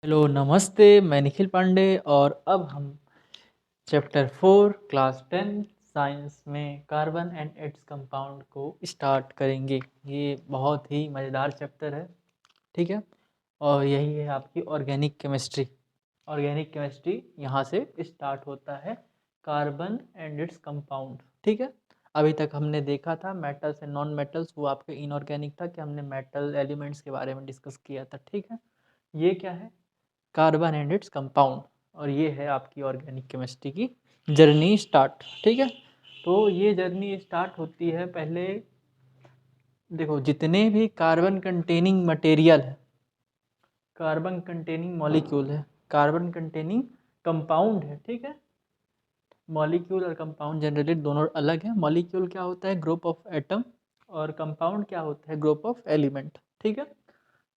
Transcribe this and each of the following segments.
Hello नमस्ते, मैं निखिल पांडे और अब हम चैप्टर 4 क्लास 10 साइंस में कार्बन एंड इट्स कंपाउंड को स्टार्ट करेंगे। ये बहुत ही मज़ेदार चैप्टर है, ठीक है। और यही है आपकी ऑर्गेनिक केमिस्ट्री। ऑर्गेनिक केमिस्ट्री यहाँ से स्टार्ट होता है, कार्बन एंड इट्स कंपाउंड, ठीक है। अभी तक हमने देखा था मेटल्स एंड नॉन मेटल्स, वो आपके इनऑर्गेनिक था कि हमने मेटल एलिमेंट्स के बारे में डिस्कस किया था, ठीक है। ये क्या है? कार्बन एंड इट्स कंपाउंड, और ये है आपकी ऑर्गेनिक केमिस्ट्री की जर्नी स्टार्ट, ठीक है। तो ये जर्नी स्टार्ट होती है, पहले देखो जितने भी कार्बन कंटेनिंग मटेरियल है, कार्बन कंटेनिंग मॉलिक्यूल है, कार्बन कंटेनिंग कंपाउंड है, ठीक है। मॉलिक्यूल और कंपाउंड जनरली दोनों अलग है। मॉलिक्यूल क्या होता है? ग्रुप ऑफ एटम, और कंपाउंड क्या होता है? ग्रुप ऑफ एलिमेंट, ठीक है।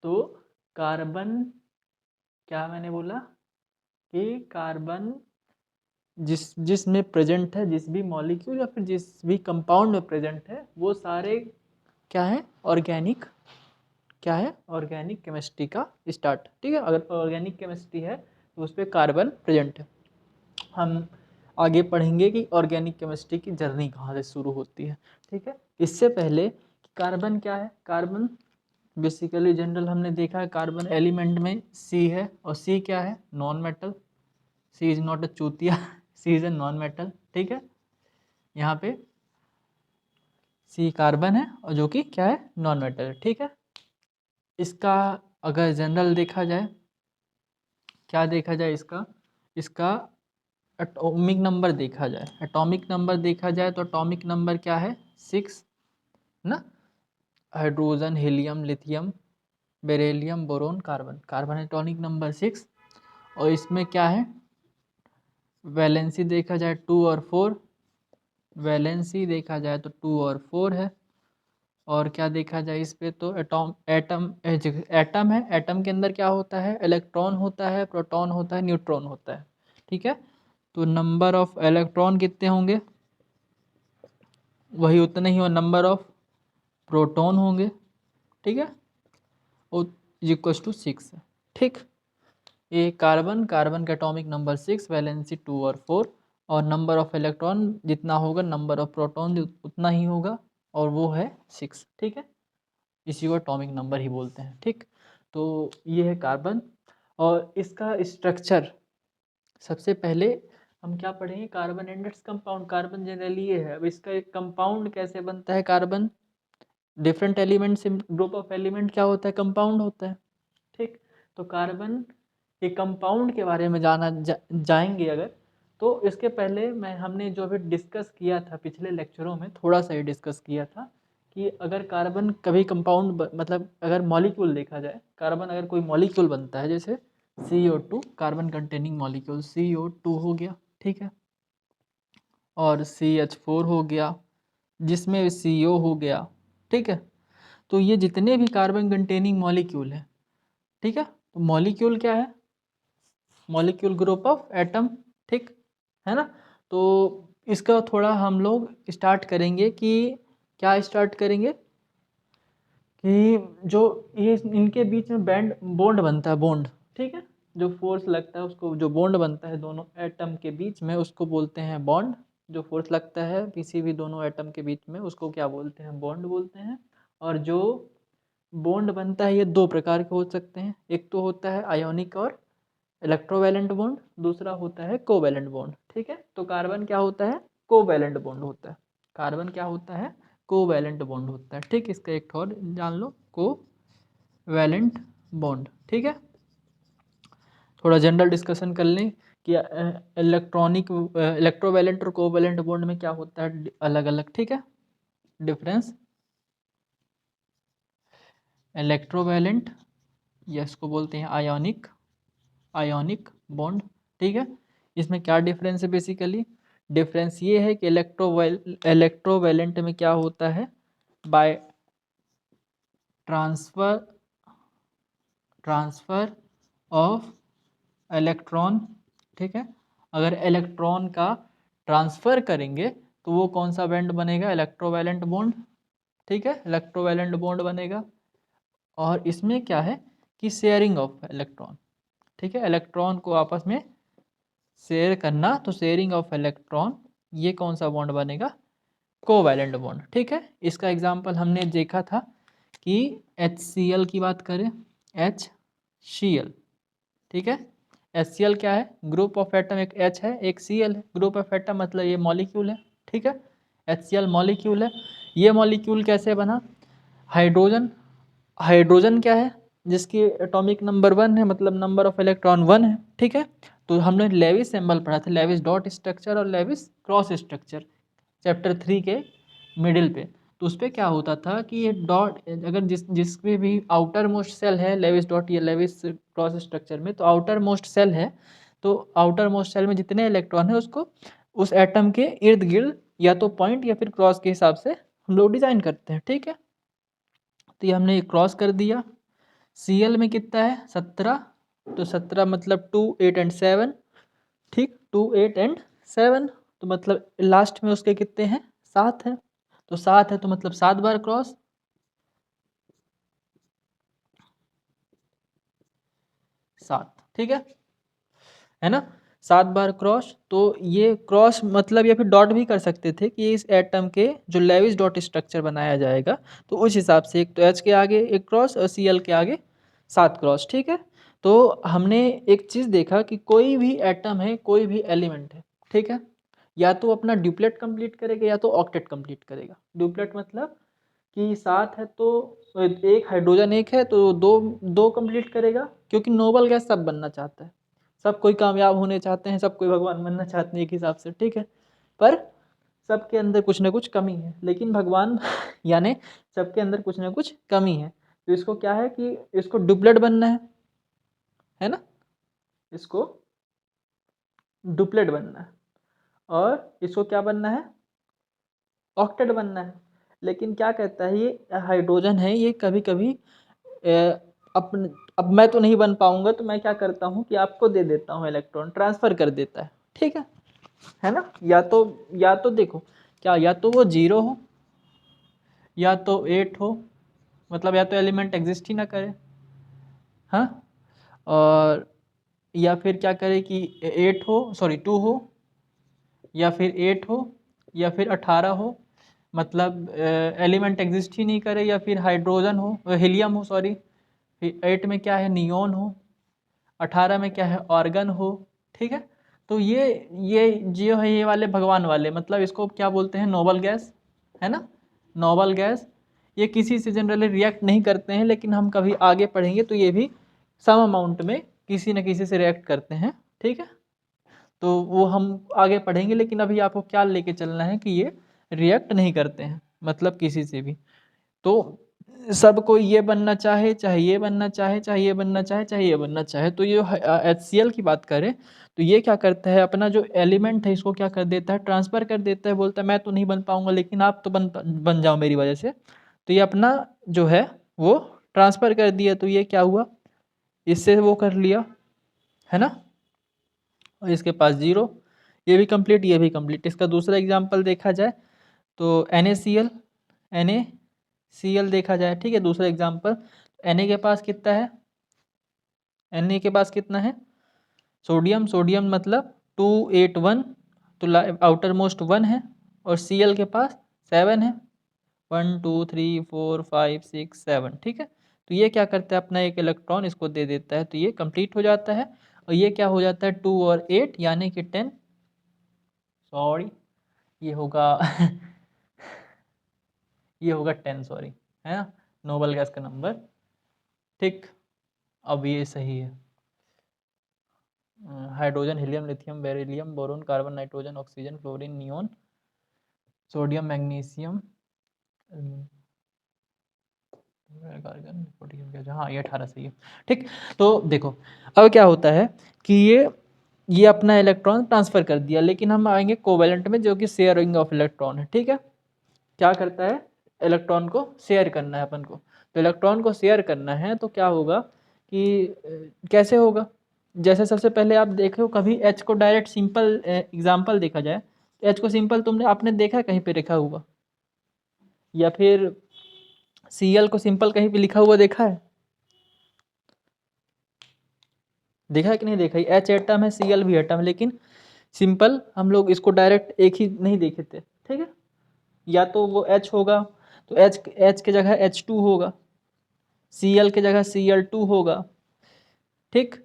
तो कार्बन, क्या मैंने बोला कि कार्बन जिस में प्रेजेंट है, जिस भी मॉलिक्यूल या फिर जिस भी कंपाउंड में प्रेजेंट है, वो सारे क्या है? ऑर्गेनिक, क्या है? ऑर्गेनिक केमिस्ट्री का स्टार्ट, ठीक है। अगर ऑर्गेनिक केमिस्ट्री है तो उस पर कार्बन प्रेजेंट है। हम आगे पढ़ेंगे कि ऑर्गेनिक केमिस्ट्री की जर्नी कहाँ से शुरू होती है, ठीक है। इससे पहले कार्बन क्या है? कार्बन बेसिकली जनरल हमने देखा है, कार्बन एलिमेंट में सी है, और सी क्या है? Non metal. C is not a चूतिया, C is a non metal, ठीक है। यहाँ पे सी कार्बन है और जो कि क्या है? नॉन मेटल, ठीक है। इसका अगर जनरल देखा जाए, क्या देखा जाए इसका? इसका एटॉमिक नंबर देखा जाए, एटॉमिक नंबर देखा जाए तो एटॉमिक नंबर क्या है? 6 ना। Hydrogen, helium, lithium, beryllium, boron, carbon. Carbon atomic number 6, और इसमें क्या है? वैलेंसी देखा जाए 2 और 4, वैलेंसी देखा जाए तो 2 और 4 है। और क्या देखा जाए इस पे तो एटम है। एटम के अंदर क्या होता है? इलेक्ट्रॉन होता है, प्रोटॉन होता है, न्यूट्रॉन होता है, ठीक है। तो नंबर ऑफ इलेक्ट्रॉन कितने होंगे? वही उतने ही, और नंबर ऑफ प्रोटॉन होंगे, ठीक है। इक्वल्स टू 6 है, ठीक। ये कार्बन, कार्बन का एटॉमिक नंबर 6, वैलेंसी 2 और 4, और नंबर ऑफ इलेक्ट्रॉन जितना होगा नंबर ऑफ प्रोटॉन उतना ही होगा, और वो है 6, ठीक है। इसी को एटॉमिक नंबर ही बोलते हैं, ठीक। तो ये है कार्बन, और इसका स्ट्रक्चर सबसे पहले हम क्या पढ़ेंगे? Carbon and its compound. Carbon generally ये है, अब इसका एक कंपाउंड कैसे बनता है? कार्बन डिफरेंट एलिमेंट से ग्रुप ऑफ एलिमेंट क्या होता है? कंपाउंड होता है, ठीक। तो कार्बन के कंपाउंड के बारे में जाएंगे अगर, तो इसके पहले हमने जो भी डिस्कस किया था पिछले लेक्चरों में, थोड़ा सा ही डिस्कस किया था कि अगर कार्बन कभी कंपाउंड मतलब अगर मॉलिक्यूल देखा जाए, कार्बन अगर कोई मॉलिक्यूल बनता है, जैसे CO2 carbon containing molecule, CO2 हो गया, ठीक है, और CH4 हो गया, जिसमें CO हो गया, ठीक है। तो ये जितने भी कार्बन कंटेनिंग मॉलिक्यूल है, ठीक है। तो मॉलिक्यूल क्या है? मॉलिक्यूल ग्रुप ऑफ एटम, ठीक है ना। तो इसका थोड़ा हम लोग स्टार्ट करेंगे कि क्या स्टार्ट करेंगे कि जो ये इनके बीच में बॉन्ड बनता है, बॉन्ड, ठीक है। जो फोर्स लगता है उसको, जो बॉन्ड बनता है दोनों एटम के बीच में, उसको बोलते हैं बॉन्ड। जो फोर्स लगता है किसी भी दोनों एटम के बीच में, उसको क्या बोलते हैं? बॉन्ड बोलते हैं। और जो बॉन्ड बनता है ये दो प्रकार के हो सकते हैं, एक तो होता है आयोनिक और इलेक्ट्रोवैलेंट बॉन्ड, दूसरा होता है कोवैलेंट बॉन्ड, ठीक है। तो कार्बन क्या होता है? कोवैलेंट बॉन्ड होता है। कार्बन क्या होता है? कोवैलेंट बॉन्ड होता है, ठीक। इसका एक और जान लो, कोवैलेंट बॉन्ड, ठीक है। थोड़ा जनरल डिस्कशन कर लें कि इलेक्ट्रोवैलेंट और कोवैलेंट बॉन्ड में क्या होता है अलग अलग, ठीक है, डिफरेंस। इलेक्ट्रोवैलेंट, या इसको बोलते हैं आयोनिक, आयोनिक बॉन्ड, ठीक है। इसमें क्या डिफरेंस है? बेसिकली डिफरेंस ये है कि इलेक्ट्रोवैलेंट में क्या होता है? By transfer, transfer of electron, ठीक है। अगर इलेक्ट्रॉन का ट्रांसफर करेंगे तो वो कौन सा बॉन्ड बनेगा? इलेक्ट्रोवैलेंट बॉन्ड, ठीक है, इलेक्ट्रोवैलेंट बॉन्ड बनेगा। और इसमें क्या है कि शेयरिंग ऑफ इलेक्ट्रॉन, ठीक है, इलेक्ट्रॉन को आपस में शेयर करना, तो शेयरिंग ऑफ इलेक्ट्रॉन, ये कौन सा बॉन्ड बनेगा, कोवैलेंट बॉन्ड। ठीक है, इसका एग्जांपल हमने देखा था कि HCl की बात करें, HCl, ठीक है, HCl क्या है, ग्रुप ऑफ एटम, एक H है एक Cl है, ग्रुप ऑफ एटम मतलब ये मॉलिक्यूल है। ठीक है, HCl मॉलिक्यूल है। ये मॉलिक्यूल कैसे बना, हाइड्रोजन, हाइड्रोजन क्या है, जिसकी एटॉमिक नंबर 1 है, मतलब नंबर ऑफ इलेक्ट्रॉन 1 है। ठीक है, तो हमने लेविस सिंबल पढ़ा था, लेविस डॉट स्ट्रक्चर और लेविस क्रॉस स्ट्रक्चर, चैप्टर 3 के मिडिल पे। तो उस पर क्या होता था कि ये डॉट, अगर जिसमें भी आउटर मोस्ट सेल है लेविस डॉट या लेविस क्रॉस स्ट्रक्चर में, तो आउटर मोस्ट सेल है, तो आउटर मोस्ट सेल में जितने इलेक्ट्रॉन है उसको उस एटम के इर्द गिर्द या तो पॉइंट या फिर क्रॉस के हिसाब से हम लोग डिजाइन करते हैं। ठीक है, तो ये हमने क्रॉस कर दिया। Cl में कितना है, 17, तो 17 मतलब 2, 8 एंड 7, ठीक, 2, 8 एंड 7, तो मतलब लास्ट में उसके कितने हैं, 7 है, तो 7 है तो मतलब 7 बार क्रॉस, 7, ठीक है ना, 7 बार क्रॉस। तो ये क्रॉस मतलब या फिर डॉट भी कर सकते थे कि इस एटम के जो लेविस डॉट स्ट्रक्चर बनाया जाएगा, तो उस हिसाब से एक तो H के आगे एक क्रॉस और Cl के आगे 7 क्रॉस। ठीक है, तो हमने एक चीज़ देखा कि कोई भी एटम है, कोई भी एलिमेंट है, ठीक है, या तो अपना ड्यूप्लेट कंप्लीट करेगा या तो ऑक्टेट कंप्लीट करेगा। ड्यूप्लेट मतलब कि 7 है तो एक हाइड्रोजन एक है तो दो दो कंप्लीट करेगा, क्योंकि नोबल गैस सब बनना चाहता है, सब कोई कामयाब होने चाहते हैं, सब कोई भगवान बनना चाहते हैं एक हिसाब से। ठीक है, पर सबके अंदर कुछ ना कुछ कमी है, लेकिन भगवान यानी सबके अंदर कुछ ना कुछ कमी है, तो इसको क्या है कि इसको डुप्लेट बनना है ना, इसको डुप्लेट बनना है, और इसको क्या बनना है, ऑक्टेट बनना है। लेकिन क्या कहता है ये हाइड्रोजन है, ये कभी कभी अब मैं तो नहीं बन पाऊंगा, तो मैं क्या करता हूँ कि आपको दे देता हूँ, इलेक्ट्रॉन ट्रांसफर कर देता है। ठीक है ना, या तो देखो क्या, या तो वो 0 हो या तो 8 हो, मतलब या तो एलिमेंट एग्जिस्ट ही ना करे, हाँ, और या फिर क्या करे कि 8 हो, सॉरी 2 हो, या फिर 8 हो, या फिर 18 हो, मतलब एलिमेंट एग्जिस्ट ही नहीं करे, या फिर हाइड्रोजन हो, हीलियम हो, सॉरी, 8 में क्या है, नियोन हो, 18 में क्या है, ऑर्गन हो। ठीक है, तो ये जो है ये वाले भगवान वाले, मतलब इसको क्या बोलते हैं, नोबल गैस, है ना, नोबल गैस। ये किसी से जनरली रिएक्ट नहीं करते हैं, लेकिन हम कभी आगे पढ़ेंगे तो ये भी सम अमाउंट में किसी न किसी से रिएक्ट करते हैं। ठीक है, तो वो हम आगे पढ़ेंगे, लेकिन अभी आपको क्या लेके चलना है कि ये रिएक्ट नहीं करते हैं, मतलब किसी से भी। तो सब कोई ये बनना चाहे, चाहे ये बनना चाहे, चाहे ये बनना चाहे, चाहे ये बनना चाहे, तो ये HCl की बात करें तो ये क्या करता है, अपना जो एलिमेंट है इसको क्या कर देता है, ट्रांसफ़र कर देता है, बोलता है मैं तो नहीं बन पाऊंगा लेकिन आप तो बन जाओ मेरी वजह से। तो ये अपना जो है वो ट्रांसफ़र कर दिया, तो ये क्या हुआ, इससे वो कर लिया, है ना, और इसके पास 0, ये भी कंप्लीट, ये भी कंप्लीट। इसका दूसरा एग्जाम्पल देखा जाए तो NaCl, NaCl देखा जाए, ठीक है, दूसरा एग्जाम्पल। Na के पास कितना है, Na के पास कितना है, सोडियम, सोडियम मतलब 281, तो आउटर मोस्ट 1 है, और Cl के पास 7 है, 1 2 3 4 5 6 7, ठीक है, तो ये क्या करता है, अपना एक इलेक्ट्रॉन इसको दे देता है, तो ये कंप्लीट हो जाता है, और ये क्या हो जाता है, 2 और 8 यानी कि 10, सॉरी ये होगा ये होगा 10, सॉरी, है ना, नोबल गैस का नंबर। ठीक, अब ये सही है, hydrogen, helium, lithium, beryllium, boron, carbon, nitrogen, oxygen, chlorine, neon, sodium, magnesium, carbon, potassium, हाँ ये 18 सही है। ठीक, तो देखो अब क्या होता है कि ये अपना इलेक्ट्रॉन ट्रांसफर कर दिया, लेकिन हम आएंगे कोवेलेंट में, जो कि शेयरिंग ऑफ इलेक्ट्रॉन है। ठीक है, क्या करता है, इलेक्ट्रॉन को शेयर करना है अपन को, तो इलेक्ट्रॉन को शेयर करना है तो क्या होगा कि कैसे होगा, जैसे सबसे पहले आप देखो, कभी H को डायरेक्ट सिंपल एग्जांपल देखा जाए, तो H को सिंपल तुमने आपने देखा है कहीं पे लिखा हुआ, या फिर Cl को सिंपल कहीं पे लिखा हुआ देखा है, देखा है कि नहीं देखा? एच एटम है, Cl भी एटम है, लेकिन सिंपल हम लोग इसको डायरेक्ट एक ही नहीं देखे थे, ठीक है। या तो वो H होगा तो H के जगह H2 होगा, Cl के जगह Cl2 होगा, ठीक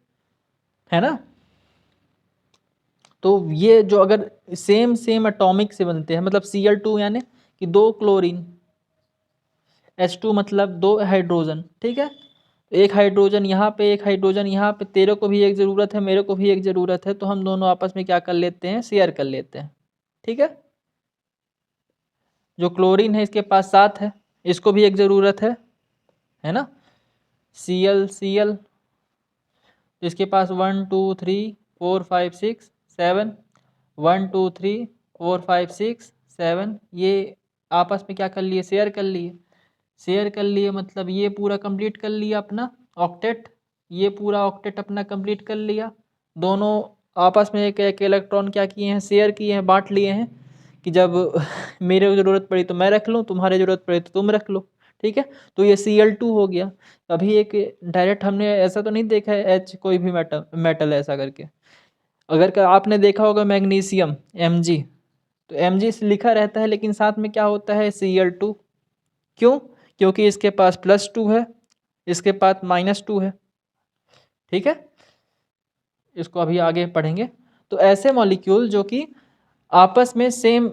है ना। तो ये जो अगर सेम सेम एटॉमिक से बनते हैं, मतलब Cl2 यानी कि 2 क्लोरीन, H2 मतलब 2 हाइड्रोजन, ठीक है। एक हाइड्रोजन यहाँ पे, एक हाइड्रोजन यहाँ पे, तेरे को भी एक ज़रूरत है, मेरे को भी एक ज़रूरत है, तो हम दोनों आपस में क्या कर लेते हैं, शेयर कर लेते हैं, ठीक है। जो क्लोरीन है इसके पास 7 है, इसको भी एक ज़रूरत है ना। Cl इसके पास 1 2 3 4 5 6 7, 1 2 3 4 5 6 7, ये आपस में क्या कर लिए, शेयर कर लिए। शेयर कर लिए मतलब ये पूरा कंप्लीट कर लिया अपना ऑक्टेट, ये पूरा ऑक्टेट अपना कंप्लीट कर लिया। दोनों आपस में एक एक इलेक्ट्रॉन क्या किए हैं, शेयर किए हैं, बांट लिए हैं कि जब मेरे को ज़रूरत पड़ी तो मैं रख लूँ, तुम्हारे ज़रूरत पड़ी तो तुम रख लो, ठीक है। तो ये Cl2 हो गया। अभी एक डायरेक्ट हमने ऐसा तो नहीं देखा है एच कोई भी मेटल ऐसा करके। अगर आपने देखा होगा मैग्नीशियम Mg, तो Mg लिखा रहता है लेकिन साथ में क्या होता है, Cl2। क्यों? क्योंकि इसके पास +2 है, इसके पास -2 है, ठीक है। इसको अभी आगे पढ़ेंगे। तो ऐसे मॉलिक्यूल जो कि आपस में सेम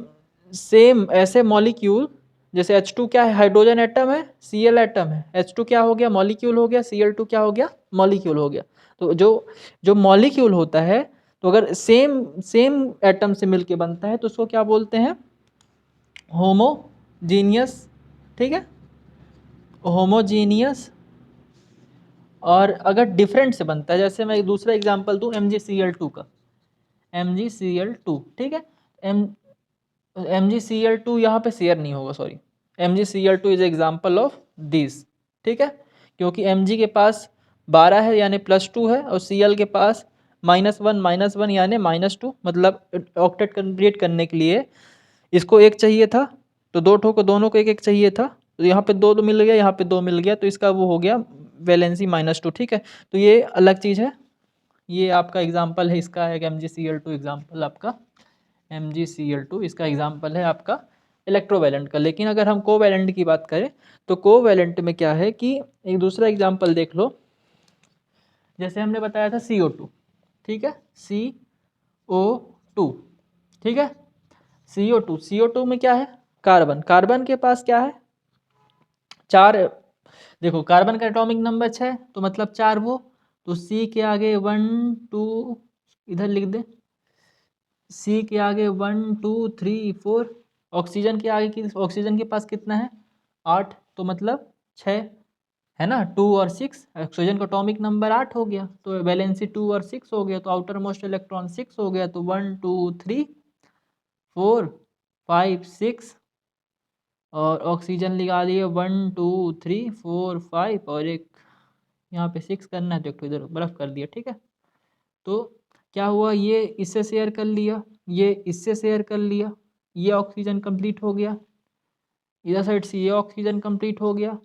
सेम ऐसे मॉलिक्यूल, जैसे H2 क्या है, हाइड्रोजन एटम है, Cl एटम है, H2 क्या हो गया, मॉलिक्यूल हो गया, Cl2 क्या हो गया, मॉलिक्यूल हो गया। तो जो जो मॉलिक्यूल होता है, तो अगर सेम सेम एटम से मिलके बनता है तो उसको क्या बोलते हैं, होमोजीनियस, ठीक है, होमोजीनियस। और अगर डिफरेंट से बनता है, जैसे मैं एक दूसरा एग्जांपल दूं MgCl2 का, MgCl2, ठीक है। एम MgCl2 यहाँ पे शेयर नहीं होगा, sorry, MgCl2 is example of this, ठीक है। क्योंकि Mg के पास 12 है यानी +2 है, और Cl के पास -1 यानी -2, मतलब ऑक्टेट कंप्लीट करने के लिए इसको एक चाहिए था, तो दो ठो को दोनों को एक एक चाहिए था, तो यहाँ पे दो मिल गया, यहाँ पे 2 मिल गया, तो इसका वो हो गया वैलेंसी -2, ठीक है। तो ये अलग चीज़ है, ये आपका एग्जाम्पल है, इसका है MgCl2 एग्जाम्पल आपका, MgCl2 इसका एग्जाम्पल है आपका इलेक्ट्रोवैलेंट का। लेकिन अगर हम कोवैलेंट की बात करें तो कोवैलेंट में क्या है कि एक दूसरा एग्जाम्पल देख लो, जैसे हमने बताया था CO2, ठीक है, CO2, ठीक है। CO2 में क्या है, कार्बन, कार्बन के पास क्या है, 4। देखो कार्बन का एटॉमिक नंबर 6, तो मतलब 4 वो, तो C के आगे 1 2, इधर लिख दे, C के आगे 1 2 3 4, ऑक्सीजन के आगे की, ऑक्सीजन के पास कितना है, 8, तो मतलब 6, है ना। 2 और 6, ऑक्सीजन का एटॉमिक नंबर 8 हो गया, तो वैलेंसी 2 और 6 हो गया, तो आउटर मोस्ट इलेक्ट्रॉन 6 हो गया, तो 1 2 3 4 5 6, और ऑक्सीजन लगा दिए 1 2 3 4 5, और एक यहाँ पे 6 करना है तो एक तो इधर बर्फ कर दिया, ठीक है। तो क्या हुआ, ये इससे शेयर कर लिया, ये इससे शेयर कर लिया, ये ऑक्सीजन कंप्लीट हो गया, इधर साइड से ये ऑक्सीजन कंप्लीट हो गया,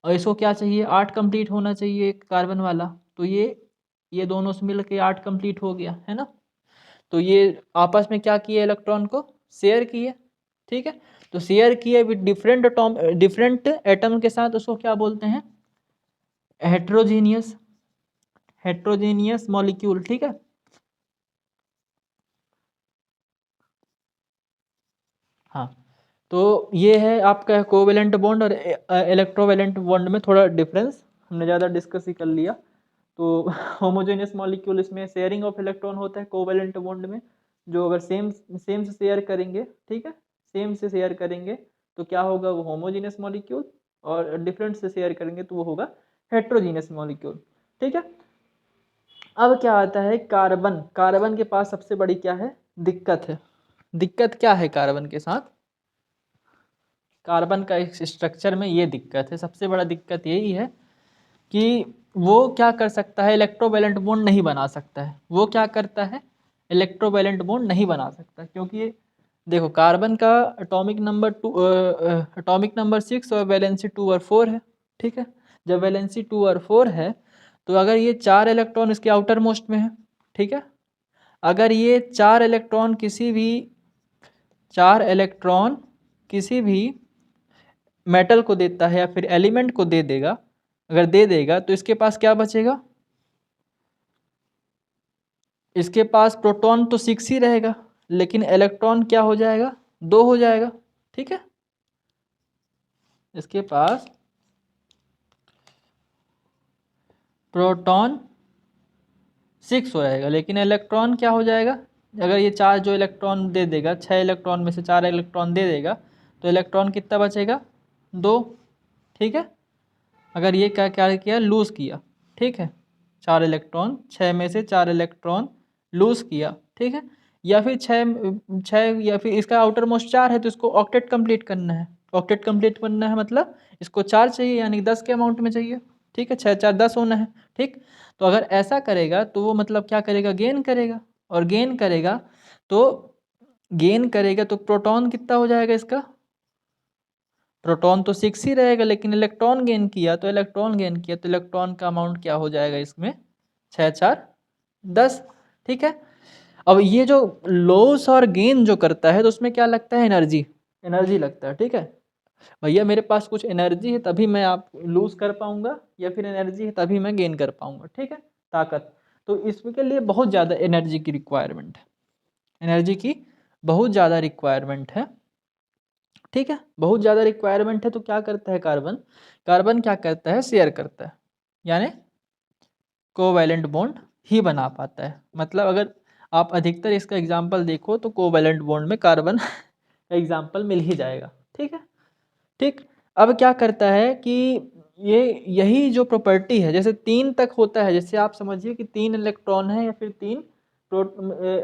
और इसको क्या चाहिए, 8 कंप्लीट होना चाहिए कार्बन वाला, तो ये दोनों से मिल के 8 कंप्लीट हो गया, है ना। तो ये आपस में क्या किए, इलेक्ट्रॉन को शेयर किए, ठीक है। तो शेयर किए विद डिफरेंट एटम के साथ, उसको क्या बोलते हैं, हेट्रोजीनियस, हेट्रोजीनियस मॉलिक्यूल, ठीक है। हाँ, तो ये है आपका कोवेलेंट बॉन्ड और इलेक्ट्रोवेलेंट बॉन्ड में थोड़ा डिफरेंस हमने ज़्यादा डिस्कस ही कर लिया। तो होमोजेनियस मॉलिक्यूल इसमें शेयरिंग ऑफ इलेक्ट्रॉन होता है, कोवेलेंट बॉन्ड में जो अगर सेम सेम से शेयर करेंगे, ठीक है, सेम से शेयर करेंगे तो क्या होगा, वो होमोजेनियस मॉलिक्यूल, और डिफरेंट से शेयर करेंगे तो वो होगा हेट्रोजीनियस मॉलिक्यूल, ठीक है। अब क्या आता है, कार्बन, कार्बन के पास सबसे बड़ी क्या है, दिक्कत है। दिक्कत क्या है कार्बन के साथ, कार्बन का इस स्ट्रक्चर में ये दिक्कत है, सबसे बड़ा दिक्कत यही है कि वो क्या कर सकता है, इलेक्ट्रोवैलेंट बॉन्ड नहीं बना सकता है। वो क्या करता है, इलेक्ट्रोवैलेंट बॉन्ड नहीं बना सकता, क्योंकि देखो कार्बन का एटॉमिक नंबर 6 और वैलेंसी 2 और 4 है, ठीक है। जब वैलेंसी 2 और 4 है तो अगर ये 4 इलेक्ट्रॉन इसके आउटर मोस्ट में है, ठीक है, अगर ये 4 इलेक्ट्रॉन किसी भी मेटल को देता है या फिर एलिमेंट को दे देगा, अगर दे देगा तो इसके पास क्या बचेगा, इसके पास प्रोटॉन तो 6 ही रहेगा, लेकिन इलेक्ट्रॉन क्या हो जाएगा, 2 हो जाएगा, ठीक है। इसके पास प्रोटॉन 6 हो जाएगा, लेकिन इलेक्ट्रॉन क्या हो जाएगा, अगर ये 4 जो इलेक्ट्रॉन दे देगा, 6 इलेक्ट्रॉन में से 4 इलेक्ट्रॉन दे देगा, तो इलेक्ट्रॉन कितना बचेगा, 2, ठीक है। अगर ये क्या क्या किया, लूज़ किया, ठीक है, 4 इलेक्ट्रॉन, 6 में से 4 इलेक्ट्रॉन लूज़ किया, ठीक है, या फिर 6 या फिर इसका आउटर मोस्ट 4 है तो इसको ऑक्टेट कंप्लीट करना है। ऑक्टेट कंप्लीट करना है मतलब इसको 4 चाहिए, यानी 10 के अमाउंट में चाहिए, ठीक है, 6 4 10 होना है, ठीक। तो अगर ऐसा करेगा तो वो मतलब क्या करेगा, गेन करेगा, और गेन करेगा तो प्रोटॉन कितना हो जाएगा इसका, प्रोटॉन तो 6 ही रहेगा, लेकिन इलेक्ट्रॉन गेन किया तो इलेक्ट्रॉन का अमाउंट क्या हो जाएगा इसमें, 6 4 10, ठीक है। अब ये जो लॉस और गेन जो करता है तो उसमें क्या लगता है, एनर्जी लगता है, ठीक है। भैया मेरे पास कुछ एनर्जी है तभी मैं आप लूज कर पाऊंगा, या फिर एनर्जी है तभी मैं गेन कर पाऊंगा, ठीक है, ताकत। तो इसके लिए बहुत ज़्यादा एनर्जी की रिक्वायरमेंट है, एनर्जी की बहुत ज़्यादा रिक्वायरमेंट है, ठीक है, बहुत ज़्यादा रिक्वायरमेंट है। तो क्या करता है कार्बन क्या करता है, शेयर करता है, यानी कोवैलेंट बॉन्ड ही बना पाता है। मतलब अगर आप अधिकतर इसका एग्जाम्पल देखो तो कोवैलेंट बॉन्ड में कार्बन का एग्जाम्पल मिल ही जाएगा, ठीक है, ठीक। अब क्या करता है कि ये यही जो प्रॉपर्टी है, जैसे 3 तक होता है, जैसे आप समझिए कि 3 इलेक्ट्रॉन है या फिर 3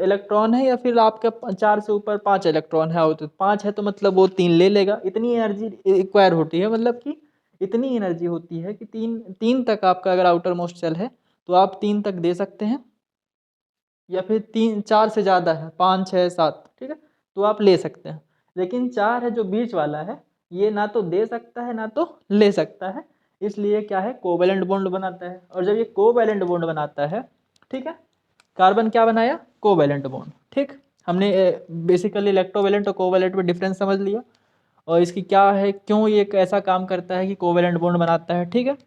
इलेक्ट्रॉन है, या फिर आपका 4 से ऊपर 5 इलेक्ट्रॉन है, और 5 है तो मतलब वो 3 ले लेगा, इतनी एनर्जी रिक्वायर होती है, मतलब कि इतनी एनर्जी होती है कि 3 तक आपका अगर आउटर मोस्ट सेल है तो आप 3 तक दे सकते हैं, या फिर 3 4 से ज़्यादा है, 5 6 7, ठीक है, तो आप ले सकते हैं। लेकिन 4 है जो बीच वाला है, ये ना तो दे सकता है ना तो ले सकता है, इसलिए क्या है, कोवैलेंट बॉन्ड बनाता है। और जब ये कोवैलेंट बॉन्ड बनाता है, ठीक है, कार्बन क्या बनाया, कोवैलेंट बॉन्ड, ठीक। हमने बेसिकली इलेक्ट्रोवैलेंट और कोवैलेंट में डिफरेंस समझ लिया, और इसकी क्या है, क्यों ये एक ऐसा काम करता है कि कोवैलेंट बॉन्ड बनाता है, ठीक है,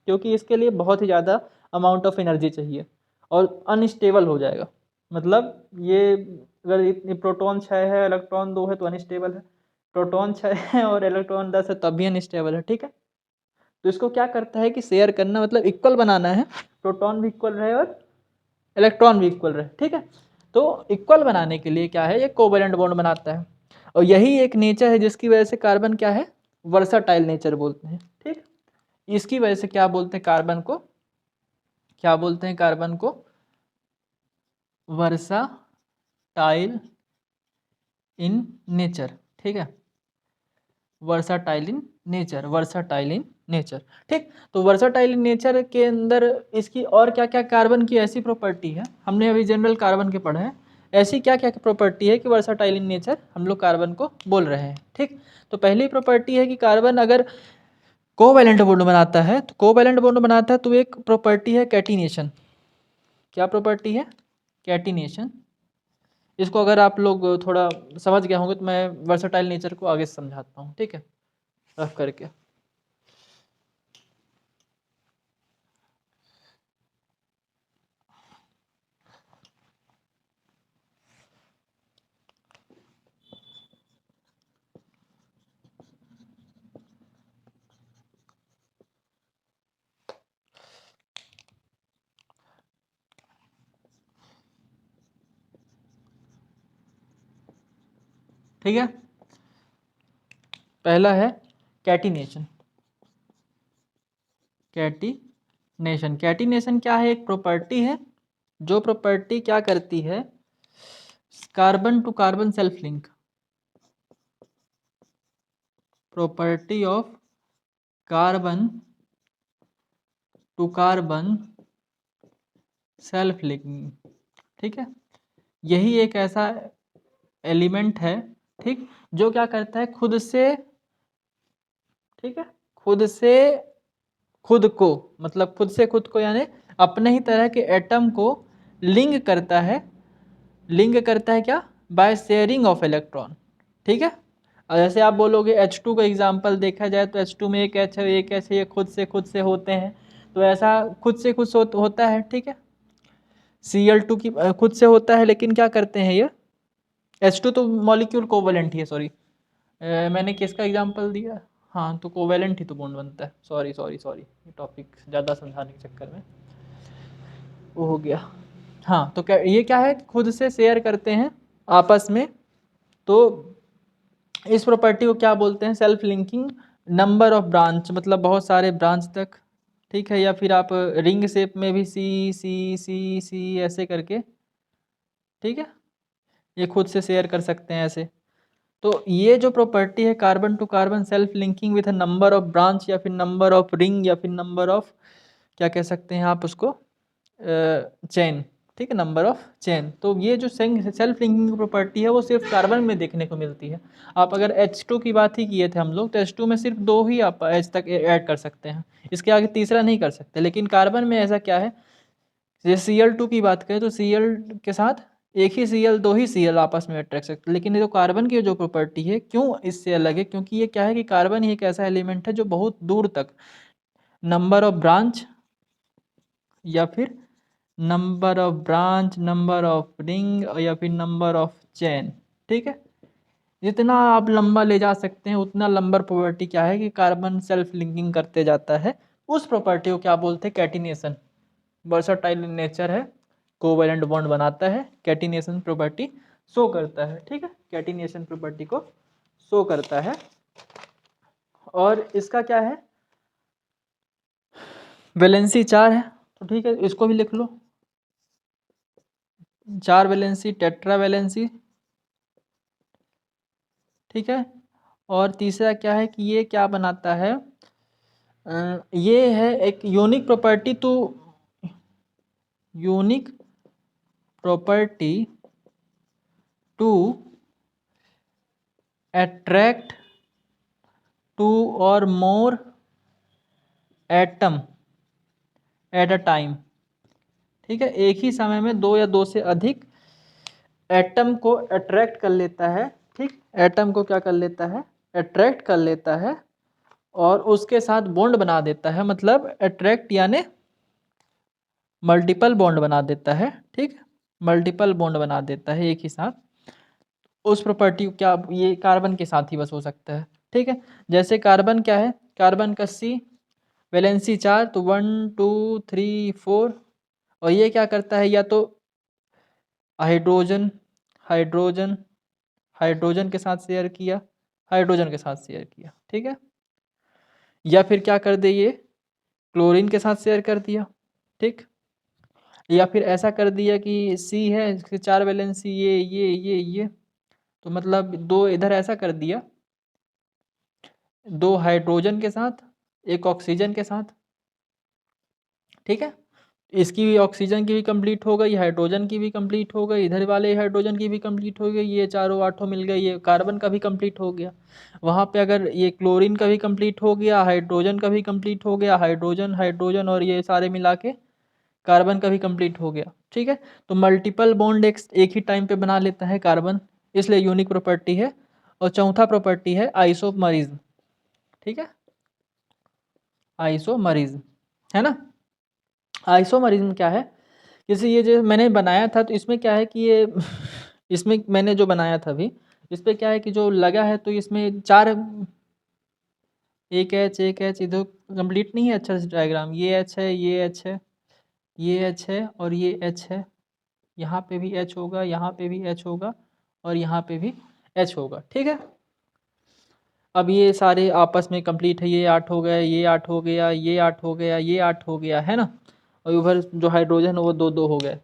क्योंकि इसके लिए बहुत ही ज़्यादा अमाउंट ऑफ एनर्जी चाहिए और अनस्टेबल हो जाएगा। मतलब ये अगर इतनी प्रोटॉन 6 है इलेक्ट्रॉन 2 है तो अनस्टेबल है, प्रोटॉन 6 है और इलेक्ट्रॉन 10 है तब भी अनस्टेबल है, ठीक है। तो इसको क्या करता है कि शेयर करना, मतलब इक्वल बनाना है, प्रोटॉन भी इक्वल रहे और इलेक्ट्रॉन भी इक्वल रहे, ठीक है। तो इक्वल बनाने के लिए क्या है, ये कोवैलेंट बॉन्ड बनाता है, और यही एक नेचर है जिसकी वजह से कार्बन क्या है, वर्साटाइल नेचर बोलते हैं, ठीक। इसकी वजह से क्या बोलते हैं कार्बन को, क्या बोलते हैं कार्बन को, वर्साटाइल इन नेचर, ठीक है, वर्साटाइल इन नेचर, ठीक। तो वर्साटाइल इन नेचर के अंदर इसकी और क्या क्या कार्बन की ऐसी प्रॉपर्टी है, हमने अभी जनरल कार्बन के पढ़े हैं, ऐसी क्या क्या प्रॉपर्टी है कि वर्साटाइल इन नेचर हम लोग कार्बन को बोल रहे हैं, ठीक। तो पहली प्रॉपर्टी है कि कार्बन अगर कोवैलेंट बॉन्ड बनाता है, तो कोवैलेंट बॉन्ड बनाता है तो एक प्रॉपर्टी है कैटिनेशन। क्या प्रॉपर्टी है, कैटिनेशन। इसको अगर आप लोग थोड़ा समझ गए होंगे तो मैं वर्सटाइल नेचर को आगे समझाता हूँ, ठीक है, रफ करके। ठीक है, पहला है कैटिनेशन। कैटिनेशन क्या है, एक प्रॉपर्टी है, जो प्रॉपर्टी क्या करती है, carbon to carbon self link, property of carbon to carbon self linking, ठीक है। यही एक ऐसा एलिमेंट है, ठीक, जो क्या करता है, खुद से, ठीक है, खुद से खुद को, मतलब खुद से खुद को यानी अपने ही तरह के एटम को लिंक करता है क्या, बाय शेयरिंग ऑफ इलेक्ट्रॉन। ठीक है, और जैसे आप बोलोगे H2 का एग्जांपल देखा जाए तो H2 में एक H है, एक H है, ये खुद से होते हैं, तो ऐसा खुद से होता है। ठीक है, Cl2 की खुद से होता है, लेकिन क्या करते हैं ये H2 तो मॉलिक्यूल कोवेलेंट ही है, सॉरी मैंने किसका एग्जांपल दिया, हाँ तो कोवेलेंट ही तो बॉन्ड बनता है, सॉरी टॉपिक ज़्यादा समझाने के चक्कर में वो हो गया। हाँ तो क्या ये क्या है, खुद से शेयर करते हैं आपस में, तो इस प्रॉपर्टी को क्या बोलते हैं, self linking number of branch, मतलब बहुत सारे ब्रांच तक। ठीक है, या फिर आप रिंग शेप में भी सी सी सी सी ऐसे करके, ठीक है, ये खुद से शेयर कर सकते हैं ऐसे। तो ये जो प्रॉपर्टी है carbon to carbon self linking with a number of branch, या फिर नंबर ऑफ रिंग, या फिर नंबर ऑफ क्या कह सकते हैं आप उसको, चेन। ठीक है, नंबर ऑफ चेन। तो ये जो सेल्फ लिंकिंग प्रॉपर्टी है वो सिर्फ कार्बन में देखने को मिलती है। आप अगर H2 की बात ही किए थे हम लोग, तो H2 में सिर्फ 2 ही आप H तक ऐड कर सकते हैं, इसके आगे तीसरा नहीं कर सकते। लेकिन कार्बन में ऐसा क्या है, जैसे Cl2 की बात करें तो Cl के साथ एक ही Cl, 2 ही Cl आपस में अट्रैक्ट सकते हैं। लेकिन ये जो कार्बन की जो प्रॉपर्टी है क्यों इससे अलग है, क्योंकि ये क्या है कि कार्बन ही एक ऐसा एलिमेंट है जो बहुत दूर तक नंबर ऑफ ब्रांच, या फिर number of branch, number of ring, या फिर नंबर ऑफ चेन। ठीक है, जितना आप लंबा ले जा सकते हैं उतना लंबर प्रॉपर्टी क्या है कि कार्बन सेल्फ लिंकिंग करते जाता है। उस प्रॉपर्टी को क्या बोलते हैं, कैटिनेशन। वर्सटाइल इन नेचर है, कोवैलेंट बॉन्ड बनाता है, कैटिनेशन प्रॉपर्टी शो करता है। ठीक है, कैटिनेशन प्रॉपर्टी को शो करता है। और इसका क्या है, वैलेंसी 4 है, तो ठीक है इसको भी लिख लो, 4 वैलेंसी, टेट्रा वैलेंसी। ठीक है, और तीसरा क्या है कि ये क्या बनाता है, ये है एक यूनिक प्रॉपर्टी, तो यूनिक प्रॉपर्टी टू अट्रैक्ट 2 और मोर एटम एट अ टाइम। ठीक है, एक ही समय में 2 या 2 से अधिक एटम को अट्रैक्ट कर लेता है। ठीक, एटम को क्या कर लेता है, अट्रैक्ट कर लेता है, और उसके साथ बॉन्ड बना देता है, मतलब अट्रैक्ट यानी मल्टीपल बॉन्ड बना देता है। ठीक, मल्टीपल बॉन्ड बना देता है एक ही साथ। उस प्रॉपर्टी को क्या, ये कार्बन के साथ ही बस हो सकता है। ठीक है, जैसे कार्बन क्या है, कार्बन का C वैलेंसी 4, तो 1 2 3 4, और ये क्या करता है, या तो हाइड्रोजन हाइड्रोजन हाइड्रोजन के साथ शेयर किया, हाइड्रोजन के साथ शेयर किया। ठीक है, या फिर क्या कर दे, ये क्लोरीन के साथ शेयर कर दिया। ठीक, या फिर ऐसा कर दिया कि C है, इसके 4 वैलेंसी, ये, तो मतलब 2 इधर ऐसा कर दिया, 2 हाइड्रोजन के साथ, 1 ऑक्सीजन के साथ। ठीक है, इसकी भी ऑक्सीजन की भी कंप्लीट हो गई, हाइड्रोजन की भी कंप्लीट हो गई, इधर वाले हाइड्रोजन की भी कंप्लीट हो गई, ये चारों आठों मिल गई, ये कार्बन का भी कंप्लीट हो गया। वहाँ पे अगर ये क्लोरीन का भी कंप्लीट हो गया, हाइड्रोजन का भी कंप्लीट हो गया, हाइड्रोजन हाइड्रोजन और ये सारे मिला के कार्बन का भी कंप्लीट हो गया। ठीक है, तो मल्टीपल बॉन्ड एक ही टाइम पे बना लेता है कार्बन, इसलिए यूनिक प्रॉपर्टी है। और चौथा प्रॉपर्टी है आइसोमरिज्म। ठीक है, आइसोमरिज्म है ना। आइसोमरिज्म क्या है, जैसे ये जो मैंने बनाया था, तो इसमें क्या है कि ये इसमें मैंने जो बनाया था अभी, इस पे क्या है कि जो लगा है, तो इसमें 4 एक एच इधर कंप्लीट नहीं है अच्छा से डायग्राम, ये एच है, ये एच है, ये एच है, और ये एच है, यहाँ पे भी एच होगा, यहाँ पे भी एच होगा, और यहाँ पे भी एच होगा। ठीक है, अब ये सारे आपस में कंप्लीट है, ये 8 हो गया, ये 8 हो गया, ये 8 हो गया, ये 8 हो गया, है ना। और उधर जो हाइड्रोजन है वो 2 2 हो गए।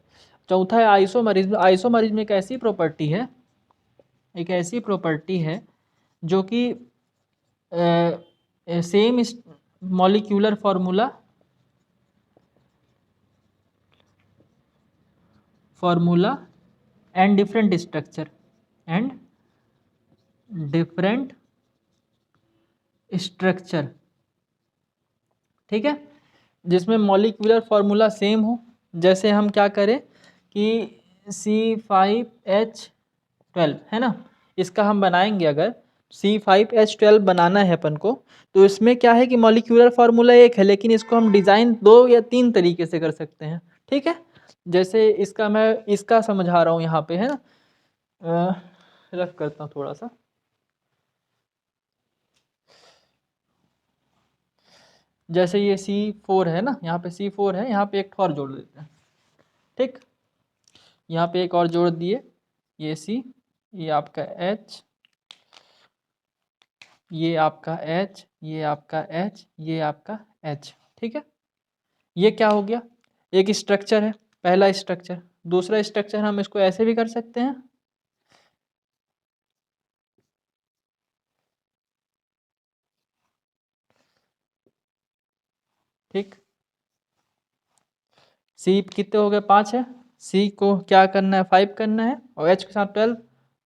चौथा है आइसोमरिज्म। आइसोमरिज्म एक ऐसी प्रॉपर्टी है, एक ऐसी प्रॉपर्टी है जो कि same molecular formula and different structure and different structure. ठीक है, जिसमें मॉलिक्यूलर फार्मूला सेम हो। जैसे हम क्या करें कि C5H12 है ना, इसका हम बनाएंगे। अगर C5H12 बनाना है अपन को, तो इसमें क्या है कि मॉलिक्यूलर फार्मूला एक है, लेकिन इसको हम डिज़ाइन 2 या 3 तरीके से कर सकते हैं। ठीक है, जैसे इसका मैं इसका समझा रहा हूँ यहाँ पे, है ना। रफ करता हूँ थोड़ा सा। जैसे ये C4 है ना, यहाँ पे C4 है, यहाँ पे एक और जोड़ देते हैं। ठीक, यहाँ पे एक और जोड़ दिए, ये C, ये आपका H, ये आपका H, ये आपका H, ये आपका H। ठीक है, ये क्या हो गया, एक स्ट्रक्चर है, पहला स्ट्रक्चर। दूसरा स्ट्रक्चर हम इसको ऐसे भी कर सकते हैं, ठीक। C कितने हो गए, 5 है। C को क्या करना है, 5 करना है, और H के साथ 12,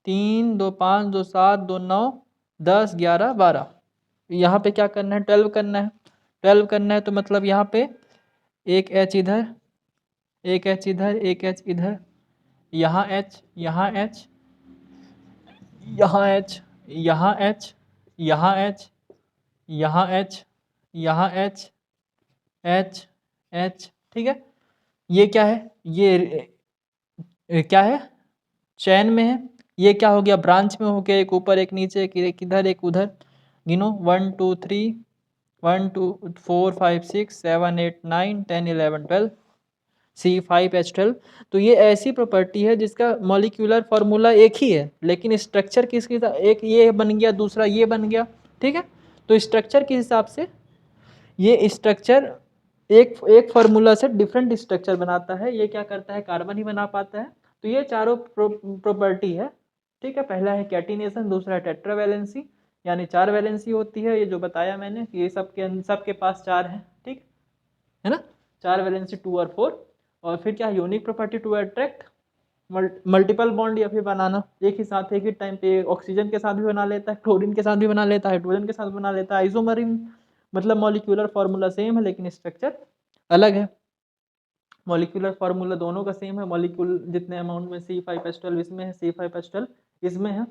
3 2 5 2 7 2 9 10 11 12। यहाँ पे क्या करना है, 12 करना है। 12 करना है तो मतलब यहाँ पे एक H इधर, एक H इधर, एक H इधर, यहाँ H, यहाँ H, यहाँ H, यहाँ H, यहाँ H, यहाँ H, यहाँ H, H, H। ठीक है, ये क्या है, ये क्या है, चैन में है। ये क्या हो गया, ब्रांच में हो गया, एक ऊपर एक नीचे, एक इधर एक उधर। गिनो 1 2 3 1 2 4 5 6 7 8 9 10 11 12, C5H12। तो ये ऐसी प्रॉपर्टी है जिसका मॉलिक्यूलर फार्मूला एक ही है, लेकिन स्ट्रक्चर किसकी, एक ये बन गया, दूसरा ये बन गया। ठीक है, तो स्ट्रक्चर के हिसाब से ये स्ट्रक्चर एक एक फार्मूला से डिफरेंट स्ट्रक्चर बनाता है। ये क्या करता है, कार्बन ही बना पाता है। तो ये चारों प्रॉपर्टी है। ठीक है, पहला है कैटिनेशन, दूसरा है टेट्रावैलेंसी, यानी 4 वैलेंसी होती है, ये जो बताया मैंने कि ये सबके पास 4 है। ठीक है ना, 4 वैलेंसी 2 और 4। और फिर क्या, unique property to attract multiple bond, या फिर बनाना एक ही साथ एक ही टाइम पे, ऑक्सीजन के साथ भी बना लेता है, क्लोरीन के साथ भी बना लेता है, हाइड्रोजन के साथ बना लेता है, आइसोमरिन। मतलब मॉलिक्यूलर फार्मूला सेम है लेकिन स्ट्रक्चर अलग है। मॉलिक्यूलर फार्मूला दोनों का सेम है, मॉलिक्यूल जितने अमाउंट में C5H12 इसमें है, C5H12 इसमें है,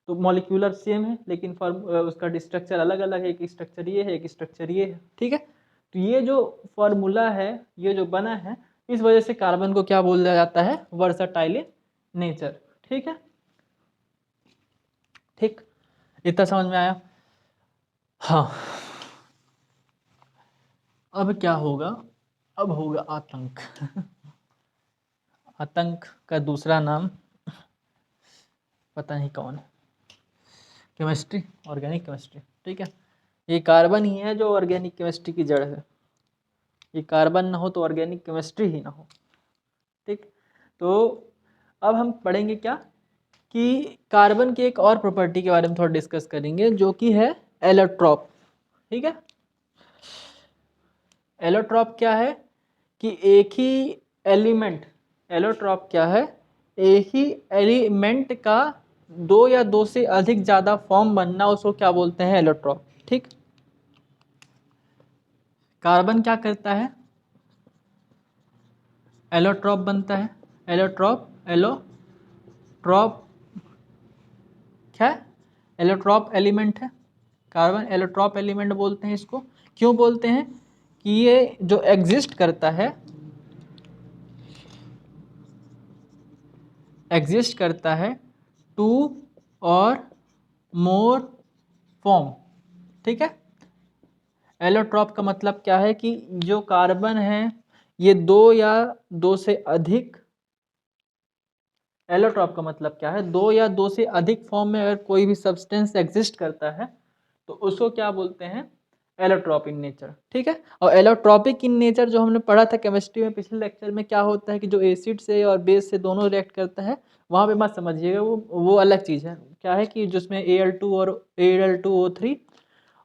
तो मॉलिक्यूलर सेम है, लेकिन उसका स्ट्रक्चर अलग अलग है, एक स्ट्रक्चर ये है, एक स्ट्रक्चर ये है। ठीक है, तो ये जो फार्मूला है, ये जो बना है, इस वजह से कार्बन को क्या बोला जाता है, वर्सटाइल इन नेचर। ठीक है, ठीक, इतना समझ में आया। हाँ, अब क्या होगा, अब होगा आतंक। आतंक का दूसरा नाम पता नहीं कौन है, केमिस्ट्री, ऑर्गेनिक केमिस्ट्री। ठीक है, ये कार्बन ही है जो ऑर्गेनिक केमिस्ट्री की जड़ है। ये कार्बन ना हो तो ऑर्गेनिक केमिस्ट्री ही ना हो। ठीक, तो अब हम पढ़ेंगे क्या कि कार्बन की एक और प्रॉपर्टी के बारे में थोड़ा डिस्कस करेंगे, जो कि है एलोट्रॉप। ठीक है, एलोट्रॉप क्या है कि एक ही एलिमेंट, एलोट्रॉप क्या है, एक ही एलिमेंट का 2 या 2 से अधिक ज़्यादा फॉर्म बनना, उसको क्या बोलते हैं, एलोट्रॉप। ठीक, कार्बन क्या करता है, एलोट्रॉप बनता है। एलोट्रॉप, एलोट्रॉप क्या है, एलोट्रॉप एलिमेंट है। कार्बन एलोट्रॉप एलिमेंट बोलते हैं इसको। क्यों बोलते हैं कि ये जो एग्जिस्ट करता है, एग्जिस्ट करता है 2 और मोर फॉर्म। ठीक है, एलोट्रॉप का मतलब क्या है कि जो कार्बन है ये 2 या 2 से अधिक, एलोट्रॉप का मतलब क्या है, 2 या 2 से अधिक फॉर्म में अगर कोई भी सब्सटेंस एग्जिस्ट करता है तो उसको क्या बोलते हैं, एलोट्रॉप इन नेचर। ठीक है, और एलोट्रॉपिक इन नेचर जो हमने पढ़ा था केमिस्ट्री में पिछले लेक्चर में, क्या होता है कि जो एसिड से और बेस से दोनों रिएक्ट करता है, वहाँ पे मत समझिएगा, वो अलग चीज़ है। क्या है कि जिसमें Al2 और Al2O3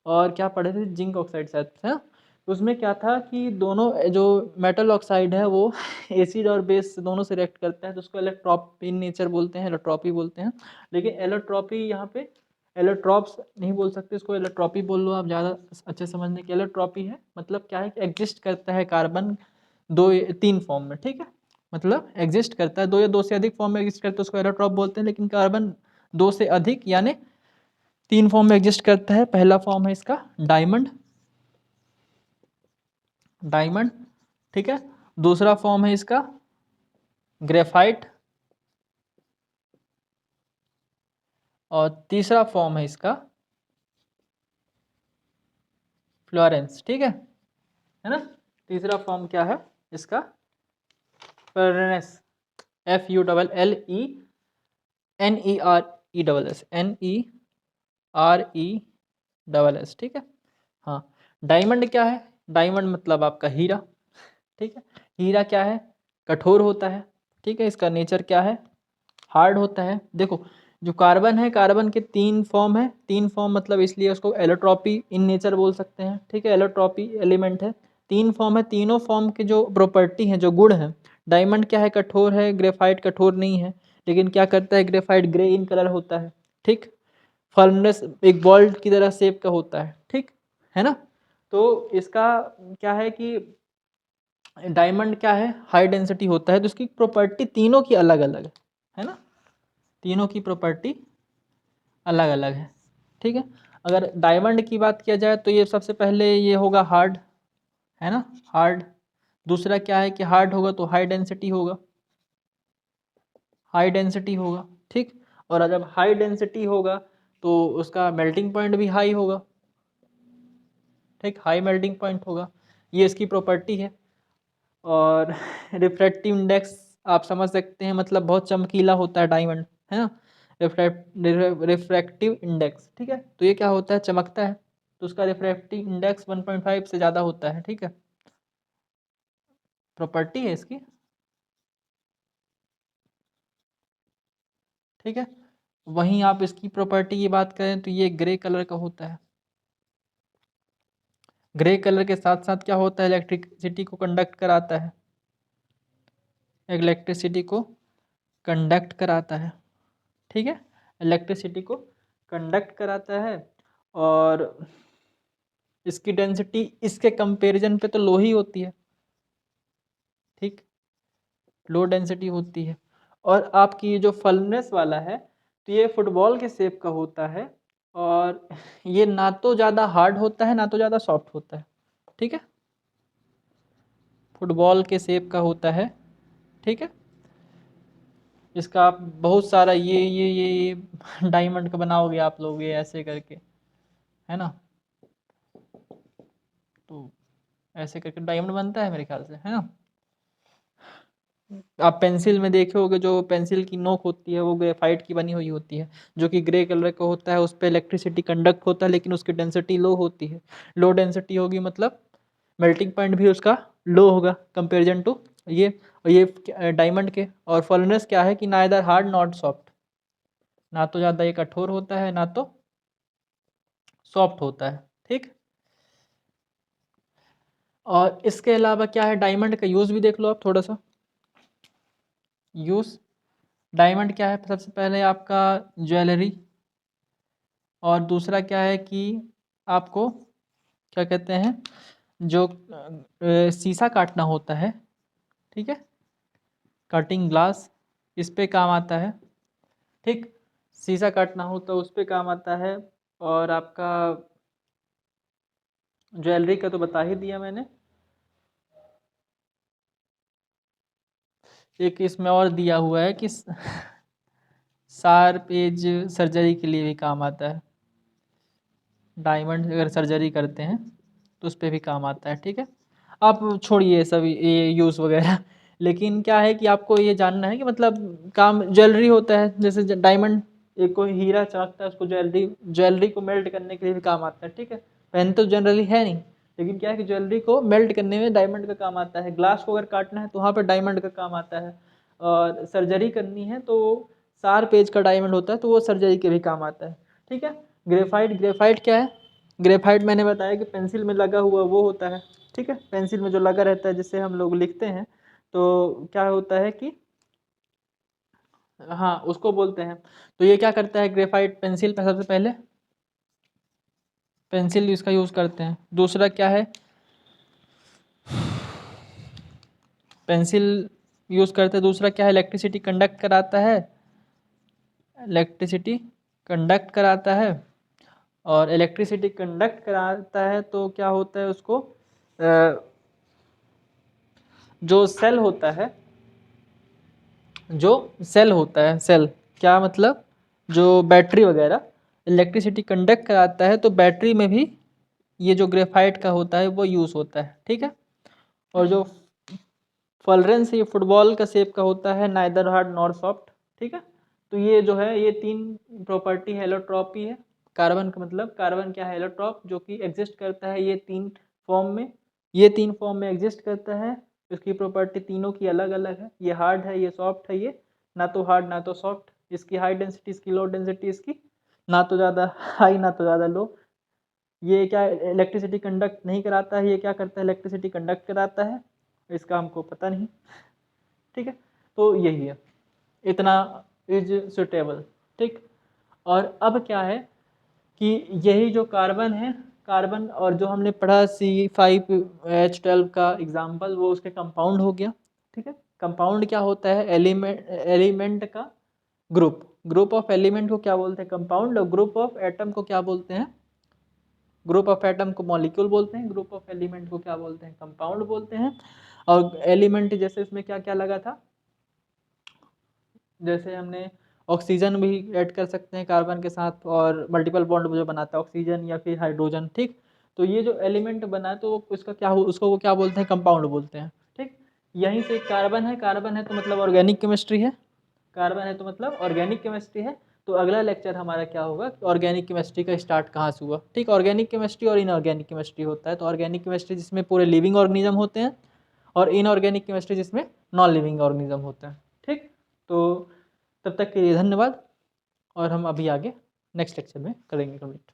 और क्या पढ़े थे, जिंक ऑक्साइड शायद था, उसमें क्या था कि दोनों जो मेटल ऑक्साइड है वो एसिड और बेस दोनों से रिएक्ट करता है, तो उसको एलोट्रॉप इन नेचर बोलते हैं, एलोट्रॉपी बोलते हैं। लेकिन एलोट्रॉपी यहाँ पे एलोट्रॉप्स नहीं बोल सकते, इसको एलोट्रॉपी बोल लो आप, ज़्यादा अच्छे समझने के। एलोट्रॉपी है मतलब क्या है कि एग्जिस्ट करता है कार्बन 2-3 फॉर्म में, ठीक है, मतलब एग्जिस्ट करता है 2 या 2 से अधिक फॉर्म में एग्जिस्ट करता है, उसको एलोट्रॉप बोलते हैं। लेकिन कार्बन 2 से अधिक यानी 3 फॉर्म में एग्जिस्ट करता है। पहला फॉर्म है इसका डायमंड, डायमंड, ठीक है। दूसरा फॉर्म है इसका ग्रेफाइट, और तीसरा फॉर्म है इसका फ्लोरेंस, ठीक है ना। तीसरा फॉर्म क्या है इसका? फ्लोरेंस, FULLENERES, ठीक है। हाँ, डायमंड क्या है? डायमंड मतलब आपका हीरा, ठीक है। हीरा क्या है? कठोर होता है, ठीक है। इसका नेचर क्या है? हार्ड होता है। देखो, जो कार्बन है, कार्बन के 3 फॉर्म है, 3 फॉर्म मतलब इसलिए उसको एलोट्रॉपी इन नेचर बोल सकते हैं, ठीक है। एलोट्रॉपी एलिमेंट है, 3 फॉर्म है, तीनों फॉर्म के जो प्रॉपर्टी हैं, जो गुण हैं। डायमंड क्या है? कठोर है। ग्रेफाइट कठोर नहीं है, लेकिन क्या करता है ग्रेफाइट? ग्रे इन कलर होता है, ठीक। फर्नेस एक बॉल की तरह शेप का होता है, ठीक है ना। तो इसका क्या है कि डायमंड क्या है? हाई डेंसिटी होता है। तो इसकी प्रॉपर्टी तीनों की अलग अलग है ना, तीनों की प्रॉपर्टी अलग अलग है, ठीक है। अगर डायमंड की बात किया जाए तो ये सबसे पहले ये होगा हार्ड, है ना, हार्ड। दूसरा क्या है कि हार्ड होगा तो हाई डेंसिटी होगा, हाई डेंसिटी होगा, ठीक। और जब हाई डेंसिटी होगा तो उसका मेल्टिंग पॉइंट भी हाई होगा, ठीक, हाई मेल्टिंग पॉइंट होगा। ये इसकी प्रॉपर्टी है। और रिफ्रैक्टिव इंडेक्स आप समझ सकते हैं, मतलब बहुत चमकीला होता है डायमंड, है ना। रिफ्रैक्टिव इंडेक्स, ठीक है। तो ये क्या होता है? चमकता है, तो उसका रिफ्रैक्टिव इंडेक्स 1.5 से ज़्यादा होता है, ठीक है। प्रॉपर्टी है इसकी, ठीक है। वहीं आप इसकी प्रॉपर्टी की बात करें तो ये ग्रे कलर का होता है। ग्रे कलर के साथ साथ क्या होता है? इलेक्ट्रिसिटी को कंडक्ट कराता है, इलेक्ट्रिसिटी को कंडक्ट कराता है, ठीक है। इलेक्ट्रिसिटी को कंडक्ट कराता है। और इसकी डेंसिटी इसके कंपैरिजन पे तो लो ही होती है, ठीक, लो डेंसिटी होती है। और आपकी ये जो फलनेस वाला है, तो ये फुटबॉल के शेप का होता है। और ये ना तो ज़्यादा हार्ड होता है ना तो ज़्यादा सॉफ्ट होता है, ठीक है। फुटबॉल के शेप का होता है, ठीक है। इसका आप बहुत सारा ये डायमंड का बनाओगे आप लोग, ये ऐसे करके, है ना। तो ऐसे करके डायमंड बनता है मेरे ख्याल से, है ना। आप पेंसिल में देखे होगे, जो पेंसिल की नोक होती है वो ग्रेफाइट की बनी हुई होती है, जो कि ग्रे कलर का होता है। उस पर इलेक्ट्रिसिटी कंडक्ट होता है, लेकिन उसकी डेंसिटी लो होती है। लो डेंसिटी होगी मतलब मेल्टिंग पॉइंट भी उसका लो होगा कंपेरिजन टू ये डायमंड के। और फर्नेस क्या है कि नाइदर हार्ड नॉट सॉफ्ट, ना तो ज़्यादा ये कठोर होता है ना तो सॉफ्ट होता है, ठीक। और इसके अलावा क्या है, डायमंड का यूज़ भी देख लो आप थोड़ा सा। यूज़ डायमंड क्या है? सबसे पहले आपका ज्वेलरी, और दूसरा क्या है कि आपको क्या कहते हैं, जो शीशा काटना होता है, ठीक है, कटिंग ग्लास, इस पे काम आता है, ठीक। शीशा काटना हो तो उस पे काम आता है। और आपका ज्वेलरी का तो बता ही दिया मैंने। एक इसमें और दिया हुआ है कि शार्प एज सर्जरी के लिए भी काम आता है। डायमंड अगर सर्जरी करते हैं तो उस पे भी काम आता है, ठीक है। आप छोड़िए सब ये यूज़ वगैरह। लेकिन क्या है कि आपको ये जानना है कि मतलब काम ज्वेलरी होता है, जैसे डायमंड एक कोई हीरा चमकता है, उसको ज्वेलरी को मेल्ट करने के लिए भी काम आता है, ठीक है। पहन तो जनरली है नहीं, लेकिन क्या है कि ज्वेलरी को मेल्ट करने में डायमंड का काम आता है। ग्लास को अगर काटना है तो वहाँ पर डायमंड का काम आता है। और सर्जरी करनी है तो शार्प एज का डायमंड होता है, तो वो सर्जरी के भी काम आता है, ठीक है। ग्रेफाइट क्या है? ग्रेफाइट मैंने बताया कि पेंसिल में लगा हुआ वो होता है, ठीक है। पेंसिल में जो लगा रहता है जिससे हम लोग लिखते हैं, तो क्या होता है कि हाँ उसको बोलते हैं। तो ये क्या करता है, ग्रेफाइट पेंसिल पे सबसे पहले पेंसिल इसका यूज़ करते हैं। दूसरा क्या है, पेंसिल यूज़ करते हैं। दूसरा क्या है, इलेक्ट्रिसिटी कंडक्ट कराता है, इलेक्ट्रिसिटी कंडक्ट कराता है। और इलेक्ट्रिसिटी कंडक्ट कराता है तो क्या होता है उसको, जो सेल होता है, जो सेल होता है, सेल क्या मतलब, जो बैटरी वगैरह इलेक्ट्रिसिटी कंडक्ट कराता है, तो बैटरी में भी ये जो ग्रेफाइट का होता है वो यूज़ होता है, ठीक है। और जो फुलरेंस ये फुटबॉल का शेप का होता है, नाइदर हार्ड नॉर सॉफ्ट, ठीक है। तो ये जो है ये तीन प्रॉपर्टी हेलोट्रॉपी है। कार्बन का मतलब, कार्बन क्या है, हेलोट्रॉप, जो कि एग्जिस्ट करता है ये तीन फॉर्म में, ये तीन फॉर्म में एग्जिस्ट करता है। इसकी प्रॉपर्टी तीनों की अलग अलग है, ये हार्ड है, ये सॉफ्ट है, ये ना तो हार्ड ना तो सॉफ्ट। इसकी हाई डेंसिटी, इसकी लो डेंसिटी, इसकी ना तो ज़्यादा हाई ना तो ज़्यादा लो। ये क्या इलेक्ट्रिसिटी कंडक्ट नहीं कराता है, ये क्या करता है, इलेक्ट्रिसिटी कंडक्ट कराता है, इसका हमको पता नहीं, ठीक है। तो यही है, इतना इज सुटेबल, ठीक। और अब क्या है कि यही जो कार्बन है, कार्बन और जो हमने पढ़ा C5H12 का एग्जाम्पल, वो उसके कंपाउंड हो गया, ठीक है। कंपाउंड क्या होता है, एलिमेंट, एलिमेंट का ग्रुप, ग्रुप ऑफ एलिमेंट को क्या बोलते हैं, कंपाउंड। और ग्रुप ऑफ एटम को क्या बोलते हैं, ग्रुप ऑफ एटम को मॉलिक्यूल बोलते हैं, ग्रुप ऑफ एलिमेंट को क्या बोलते हैं, कंपाउंड बोलते हैं। और एलिमेंट जैसे इसमें क्या क्या लगा था, जैसे हमने ऑक्सीजन भी ऐड कर सकते हैं कार्बन के साथ, और मल्टीपल बॉन्ड जो बनाता है ऑक्सीजन या फिर हाइड्रोजन, ठीक। तो ये जो एलिमेंट बना है तो उसका क्या हो, उसको वो क्या बोलते हैं, कंपाउंड बोलते हैं, ठीक। यहीं से कार्बन है, कार्बन है तो मतलब ऑर्गेनिक केमिस्ट्री है, कार्बन है तो मतलब ऑर्गेनिक केमिस्ट्री है। तो अगला लेक्चर हमारा क्या होगा, ऑर्गेनिक केमिस्ट्री का स्टार्ट कहाँ से हुआ, ठीक। ऑर्गेनिक केमिस्ट्री और इनऑर्गेनिक केमिस्ट्री होता है। तो ऑर्गेनिक केमिस्ट्री जिसमें पूरे लिविंग ऑर्गेनिज्म होते हैं, और इनऑर्गेनिक केमिस्ट्री जिसमें नॉन लिविंग ऑर्गेनिज्म होते हैं, ठीक। तो तब तक के लिए धन्यवाद, और हम अभी आगे नेक्स्ट लेक्चर में करेंगे कंप्लीट।